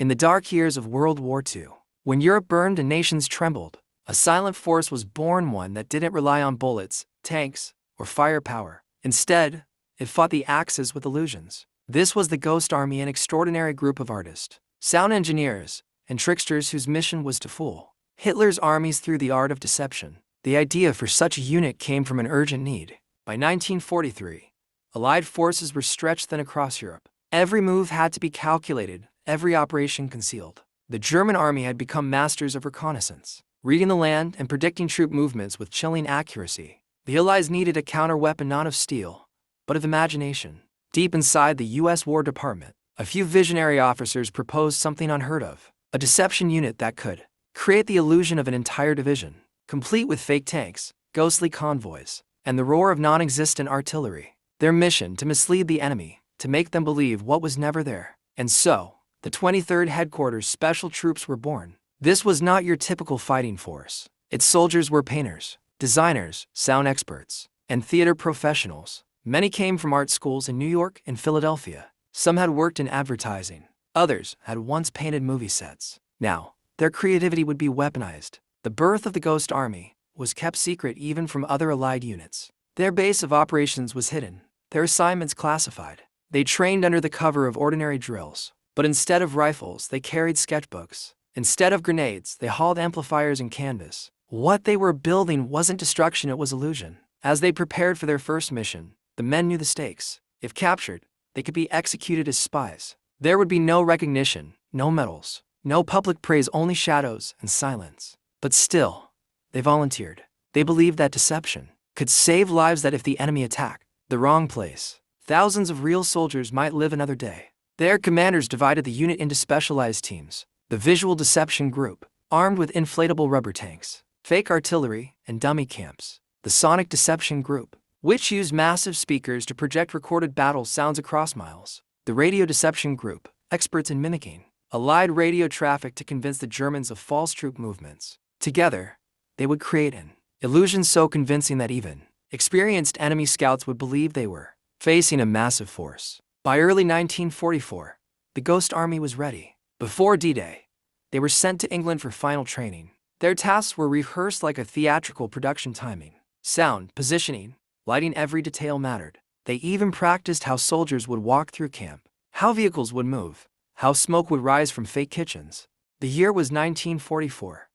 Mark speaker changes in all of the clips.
Speaker 1: In the dark years of World War II, when Europe burned and nations trembled, a silent force was born, one that didn't rely on bullets, tanks, or firepower. Instead, it fought the Axis with illusions. This was the Ghost Army, an extraordinary group of artists, sound engineers, and tricksters whose mission was to fool Hitler's armies through the art of deception. The idea for such a unit came from an urgent need. By 1943, Allied forces were stretched thin across Europe. Every move had to be calculated, every operation concealed. The German army had become masters of reconnaissance, reading the land and predicting troop movements with chilling accuracy. The Allies needed a counter-weapon not of steel, but of imagination. Deep inside the U.S. War Department, a few visionary officers proposed something unheard of: a deception unit that could create the illusion of an entire division, complete with fake tanks, ghostly convoys, and the roar of non-existent artillery. Their mission: to mislead the enemy, to make them believe what was never there. And so, the 23rd Headquarters Special Troops were born. This was not your typical fighting force. Its soldiers were painters, designers, sound experts, and theater professionals. Many came from art schools in New York and Philadelphia. Some had worked in advertising. Others had once painted movie sets. Now, their creativity would be weaponized. The birth of the Ghost Army was kept secret even from other Allied units. Their base of operations was hidden, their assignments classified. They trained under the cover of ordinary drills. But instead of rifles, they carried sketchbooks. Instead of grenades, they hauled amplifiers and canvas. What they were building wasn't destruction, it was illusion. As they prepared for their first mission, the men knew the stakes. If captured, they could be executed as spies. There would be no recognition, no medals, no public praise, only shadows and silence. But still, they volunteered. They believed that deception could save lives, that if the enemy attacked the wrong place, thousands of real soldiers might live another day. Their commanders divided the unit into specialized teams: the Visual Deception Group, armed with inflatable rubber tanks, fake artillery, and dummy camps; the Sonic Deception Group, which used massive speakers to project recorded battle sounds across miles; the Radio Deception Group, experts in mimicking Allied radio traffic to convince the Germans of false troop movements. Together, they would create an illusion so convincing that even experienced enemy scouts would believe they were facing a massive force. By early 1944, the Ghost Army was ready. Before D-Day, they were sent to England for final training. Their tasks were rehearsed like a theatrical production. Timing, sound, positioning, lighting, every detail mattered. They even practiced how soldiers would walk through camp, how vehicles would move, how smoke would rise from fake kitchens. The year was 1944.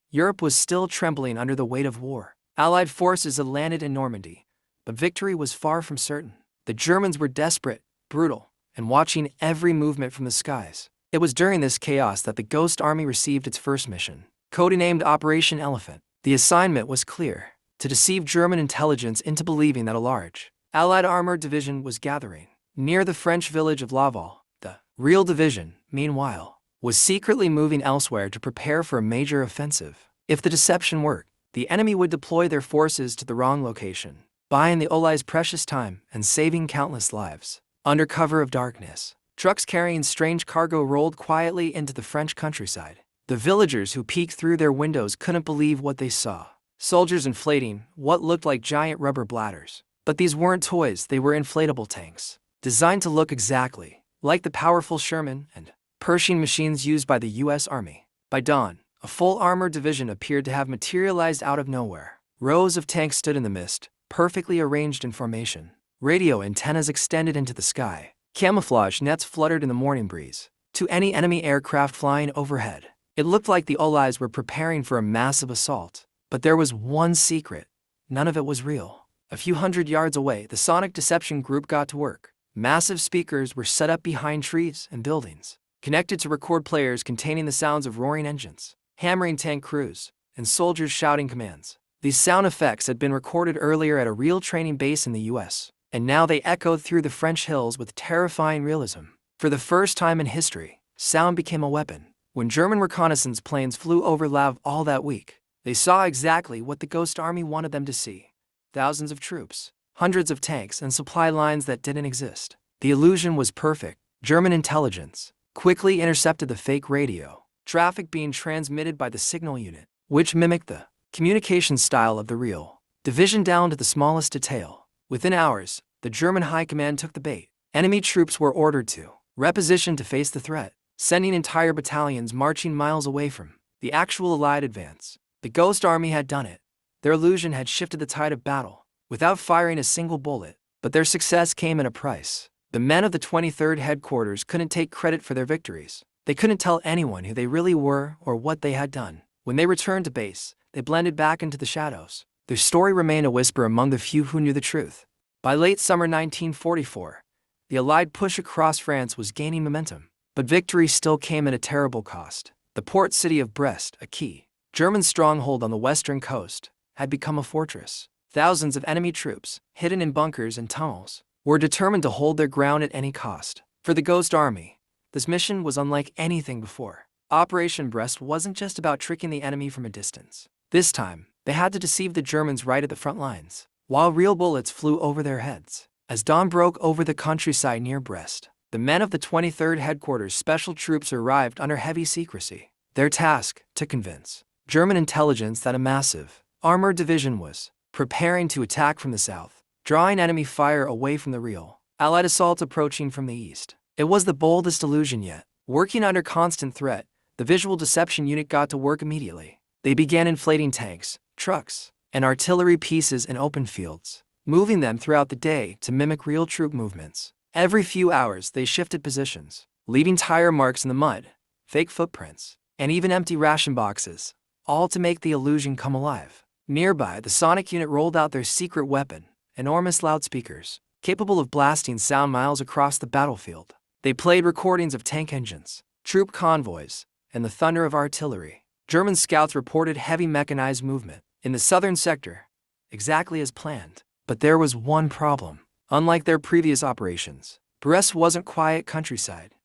Speaker 1: Europe was still trembling under the weight of war. Allied forces had landed in Normandy, but victory was far from certain. The Germans were desperate, brutal, and watching every movement from the skies. It was during this chaos that the Ghost Army received its first mission, codenamed Operation Elephant. The assignment was clear: to deceive German intelligence into believing that a large Allied armored division was gathering near the French village of Laval. The real division, meanwhile, was secretly moving elsewhere to prepare for a major offensive. If the deception worked, the enemy would deploy their forces to the wrong location, buying the Allies precious time and saving countless lives. Under cover of darkness, trucks carrying strange cargo rolled quietly into the French countryside. The villagers who peeked through their windows couldn't believe what they saw: soldiers inflating what looked like giant rubber bladders. But these weren't toys, they were inflatable tanks, designed to look exactly like the powerful Sherman and Pershing machines used by the U.S. Army. By dawn, a full armored division appeared to have materialized out of nowhere. Rows of tanks stood in the mist, perfectly arranged in formation. Radio antennas extended into the sky. Camouflage nets fluttered in the morning breeze. To any enemy aircraft flying overhead, it looked like the Allies were preparing for a massive assault. But there was one secret: none of it was real. A few hundred yards away, the Sonic Deception Group got to work. Massive speakers were set up behind trees and buildings, connected to record players containing the sounds of roaring engines, hammering tank crews, and soldiers shouting commands. These sound effects had been recorded earlier at a real training base in the U.S., and now they echoed through the French hills with terrifying realism. For the first time in history, sound became a weapon. When German reconnaissance planes flew over Laval that week, they saw exactly what the Ghost Army wanted them to see: thousands of troops, hundreds of tanks, and supply lines that didn't exist. The illusion was perfect. German intelligence quickly intercepted the fake radio traffic being transmitted by the signal unit, which mimicked the communication style of the real division down to the smallest detail. Within hours, the German high command took the bait. Enemy troops were ordered to reposition to face the threat. sending entire battalions marching miles away from the actual Allied advance. The Ghost Army had done it. Their illusion had shifted the tide of battle, without firing a single bullet. But their success came at a price. The men of the 23rd Headquarters couldn't take credit for their victories. They couldn't tell anyone who they really were or what they had done. When they returned to base, they blended back into the shadows. Their story remained a whisper among the few who knew the truth. By late summer 1944, the Allied push across France was gaining momentum. But victory still came at a terrible cost. The port city of Brest, a key German stronghold on the western coast, had become a fortress. Thousands of enemy troops, hidden in bunkers and tunnels, were determined to hold their ground at any cost. For the Ghost Army, this mission was unlike anything before. Operation Brest wasn't just about tricking the enemy from a distance. This time, they had to deceive the Germans right at the front lines, while real bullets flew over their heads. As dawn broke over the countryside near Brest, the men of the 23rd Headquarters Special Troops arrived under heavy secrecy. Their task, to convince German intelligence that a massive, armored division was preparing to attack from the south, drawing enemy fire away from the real Allied assault approaching from the east. It was the boldest illusion yet. Working under constant threat, the visual deception unit got to work immediately. They began inflating tanks, trucks, and artillery pieces in open fields, moving them throughout the day to mimic real troop movements. Every few hours, they shifted positions, leaving tire marks in the mud, fake footprints, and even empty ration boxes, all to make the illusion come alive. Nearby, the sonic unit rolled out their secret weapon, enormous loudspeakers, capable of blasting sound miles across the battlefield. They played recordings of tank engines, troop convoys, and the thunder of artillery. German scouts reported heavy mechanized movement in the southern sector, exactly as planned. But there was one problem. Unlike their previous operations, Brest wasn't quiet countryside.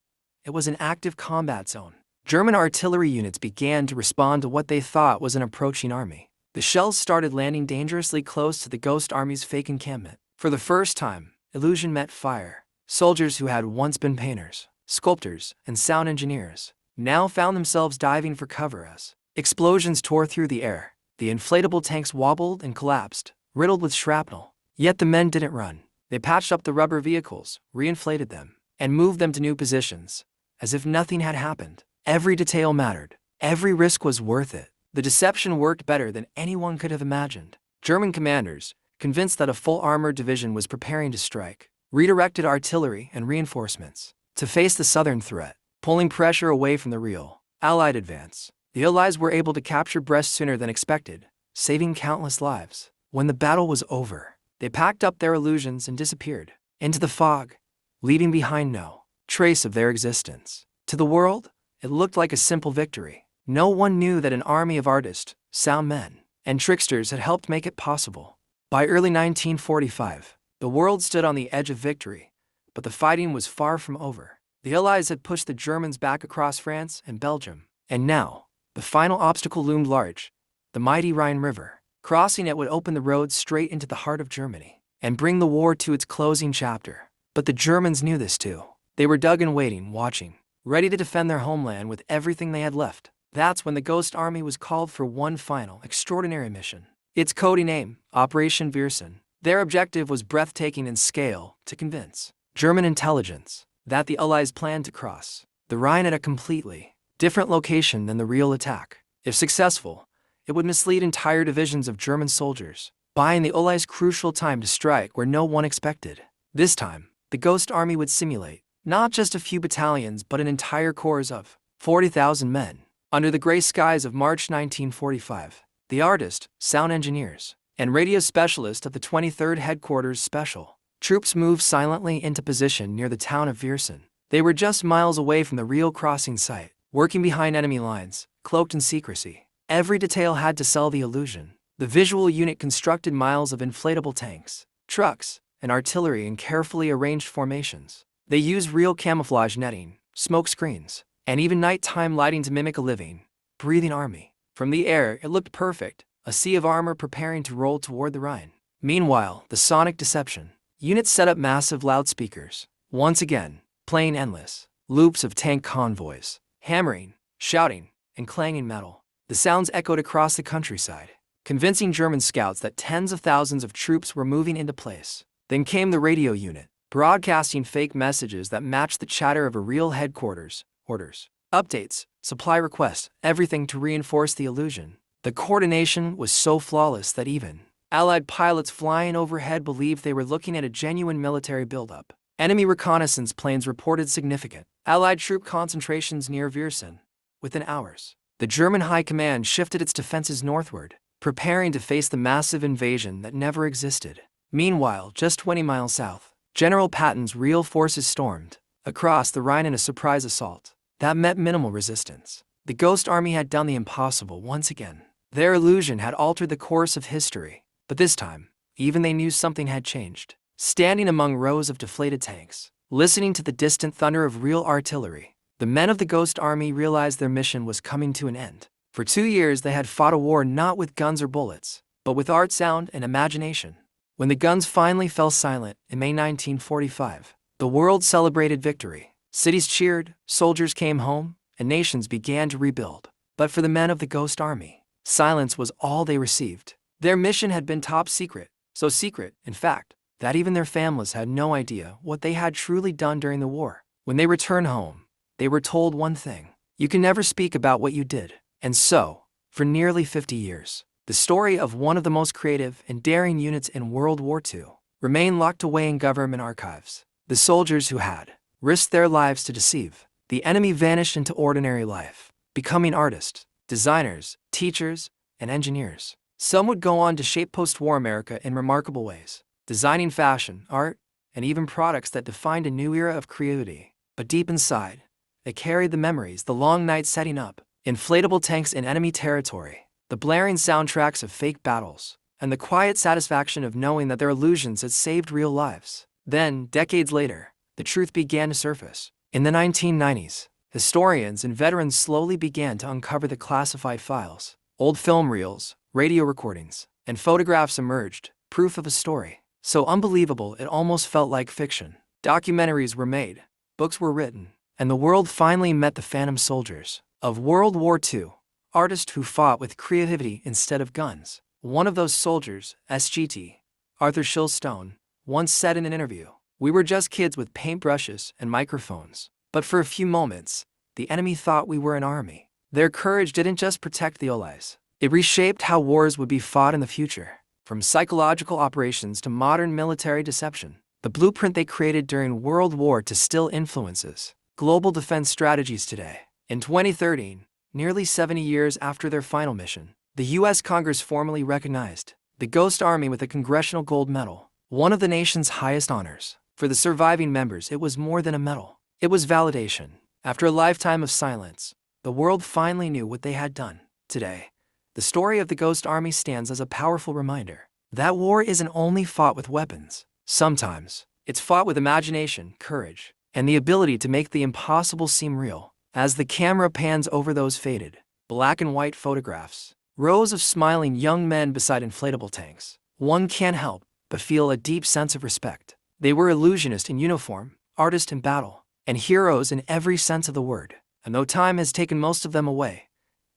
Speaker 1: It was an active combat zone. German artillery units began to respond to what they thought was an approaching army. The shells started landing dangerously close to the Ghost Army's fake encampment. For the first time, illusion met fire. Soldiers who had once been painters, sculptors, and sound engineers now found themselves diving for cover as explosions tore through the air. The inflatable tanks wobbled and collapsed, riddled with shrapnel. Yet the men didn't run. They patched up the rubber vehicles, reinflated them, and moved them to new positions, as if nothing had happened. Every detail mattered. Every risk was worth it. The deception worked better than anyone could have imagined. German commanders, convinced that a full armored division was preparing to strike, redirected artillery and reinforcements to face the southern threat, pulling pressure away from the real Allied advance. The Allies were able to capture Brest sooner than expected, saving countless lives. When the battle was over, they packed up their illusions and disappeared into the fog, leaving behind no trace of their existence. To the world, it looked like a simple victory. No one knew that an army of artists, sound men, and tricksters had helped make it possible. By early 1945, the world stood on the edge of victory, but the fighting was far from over. The Allies had pushed the Germans back across France and Belgium, and now, the final obstacle loomed large, the mighty Rhine River. Crossing it would open the road straight into the heart of Germany and bring the war to its closing chapter. But the Germans knew this too. They were dug in waiting, watching, ready to defend their homeland with everything they had left. That's when the Ghost Army was called for one final, extraordinary mission. Its code name, Operation Viersen. Their objective was breathtaking in scale: to convince German intelligence that the Allies planned to cross the Rhine at a completely different location than the real attack. If successful, it would mislead entire divisions of German soldiers, buying the Allies crucial time to strike where no one expected. This time, the Ghost Army would simulate not just a few battalions but an entire corps of 40,000 men. Under the gray skies of March 1945, the artists, sound engineers, and radio specialists of the 23rd Headquarters Special Troops moved silently into position near the town of Viersen. They were just miles away from the real crossing site, working behind enemy lines, cloaked in secrecy. Every detail had to sell the illusion. The visual unit constructed miles of inflatable tanks, trucks, and artillery in carefully arranged formations. They used real camouflage netting, smoke screens, and even nighttime lighting to mimic a living, breathing army. From the air, it looked perfect, a sea of armor preparing to roll toward the Rhine. Meanwhile, the sonic deception units set up massive loudspeakers, once again, playing endless loops of tank convoys, hammering, shouting, and clanging metal. The sounds echoed across the countryside, convincing German scouts that tens of thousands of troops were moving into place. Then came the radio unit, broadcasting fake messages that matched the chatter of a real headquarters, orders, updates, supply requests, everything to reinforce the illusion. The coordination was so flawless that even Allied pilots flying overhead believed they were looking at a genuine military buildup. Enemy reconnaissance planes reported significant Allied troop concentrations near Viersen within hours. The German High Command shifted its defenses northward, preparing to face the massive invasion that never existed. Meanwhile, just 20 miles south, General Patton's real forces stormed across the Rhine in a surprise assault that met minimal resistance. The Ghost Army had done the impossible once again. Their illusion had altered the course of history, but this time, even they knew something had changed. Standing among rows of deflated tanks, listening to the distant thunder of real artillery, the men of the Ghost Army realized their mission was coming to an end. For 2 years they had fought a war not with guns or bullets, but with art, sound, and imagination. When the guns finally fell silent in May 1945, the world celebrated victory. Cities cheered, soldiers came home, and nations began to rebuild. But for the men of the Ghost Army, silence was all they received. Their mission had been top secret, so secret, in fact, that even their families had no idea what they had truly done during the war. When they returned home, they were told one thing: you can never speak about what you did. And so, for nearly 50 years, the story of one of the most creative and daring units in World War II remained locked away in government archives. The soldiers who had risked their lives to deceive the enemy vanished into ordinary life, becoming artists, designers, teachers, and engineers. Some would go on to shape post-war America in remarkable ways, designing fashion, art, and even products that defined a new era of creativity. But deep inside, they carried the memories, the long nights setting up inflatable tanks in enemy territory, the blaring soundtracks of fake battles, and the quiet satisfaction of knowing that their illusions had saved real lives. Then, decades later, the truth began to surface. In the 1990s, historians and veterans slowly began to uncover the classified files. Old film reels, radio recordings, and photographs emerged, proof of a story so unbelievable it almost felt like fiction. Documentaries were made, books were written, and the world finally met the phantom soldiers of World War II, artists who fought with creativity instead of guns. One of those soldiers, SGT, Arthur Shillstone, once said in an interview, "We were just kids with paintbrushes and microphones. But for a few moments, the enemy thought we were an army." Their courage didn't just protect the Allies. It reshaped how wars would be fought in the future. From psychological operations to modern military deception, the blueprint they created during World War II still influences global defense strategies today. In 2013, nearly 70 years after their final mission, the U.S. Congress formally recognized the Ghost Army with a Congressional Gold Medal, one of the nation's highest honors. For the surviving members, it was more than a medal. It was validation. After a lifetime of silence, the world finally knew what they had done. Today, the story of the Ghost Army stands as a powerful reminder that war isn't only fought with weapons. Sometimes, it's fought with imagination, courage, and the ability to make the impossible seem real. As the camera pans over those faded, black and white photographs, rows of smiling young men beside inflatable tanks, one can't help but feel a deep sense of respect. They were illusionists in uniform, artists in battle, and heroes in every sense of the word. And though time has taken most of them away,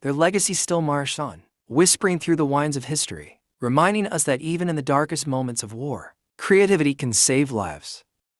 Speaker 1: their legacy still marches on, whispering through the winds of history, reminding us that even in the darkest moments of war, creativity can save lives.